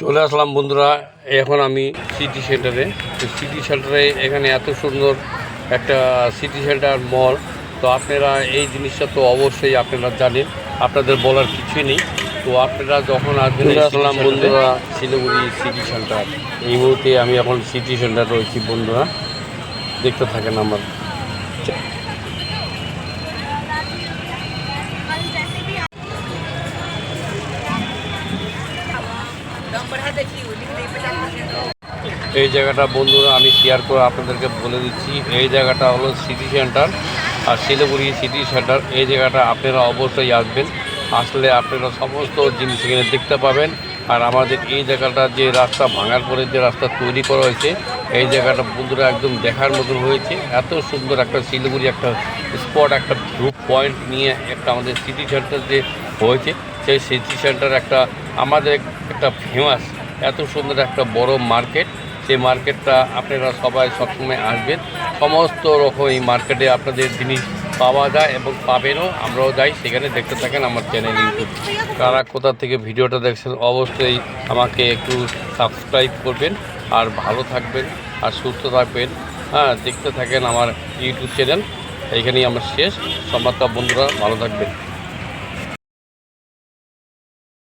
চলে আসলাম বন্ধুরা। এখন আমি সিটি সেন্টারে। তো সিটি সেন্টারে এখানে এত সুন্দর একটা সিটি সেন্টার মল। তো আপনারা এই জিনিসটা তো অবশ্যই আপনারা জানেন, আপনাদের বলার কিছুই নেই। তো আপনারা যখন আসবেন, আসলাম বন্ধুরা শিলিগুড়ি সিটি সেন্টার। এই মুহূর্তে আমি এখন সিটি সেন্টার রয়েছি বন্ধুরা, দেখতে থাকেন আমার। এই জায়গাটা বন্ধুরা আমি শেয়ার করে আপনাদেরকে বলে দিচ্ছি। এই জায়গাটা হলো সিটি সেন্টার, আর শিলিগুড়ি সিটি সেন্টার। এই জায়গাটা আপনারা অবশ্যই আসবেন, আসলে আপনারা সমস্ত জিনিস এখানে দেখতে পাবেন। আর আমাদের এই জায়গাটা যে রাস্তা ভাঙার পরে যে রাস্তা তৈরি করা হয়েছে, এই জায়গাটা বন্ধুরা একদম দেখার মতন হয়েছে। এত সুন্দর একটা শিলিগুড়ি একটা স্পট, একটা ভিউ পয়েন্ট নিয়ে একটা আমাদের সিটি সেন্টার যে হয়েছে, সেই সিটি সেন্টার একটা আমাদের একটা ফেমাস, এত সুন্দর একটা বড় মার্কেট। সেই মার্কেটটা আপনারা সবাই সবসময় আসবেন। সমস্ত রকম এই মার্কেটে আপনাদের জিনিস পাওয়া যায় এবং পাবেনও। আমরাও যাই সেখানে, দেখতে থাকেন আমার চ্যানেল ইউটিউব। কারা কোথা থেকে ভিডিওটা দেখছেন অবশ্যই আমাকে একটু সাবস্ক্রাইব করবেন, আর ভালো থাকবেন আর সুস্থ থাকবেন। হ্যাঁ, দেখতে থাকেন আমার ইউটিউব চ্যানেল। এইখানেই আমার শেষ সংবাদটা বন্ধুরা, ভালো থাকবেন।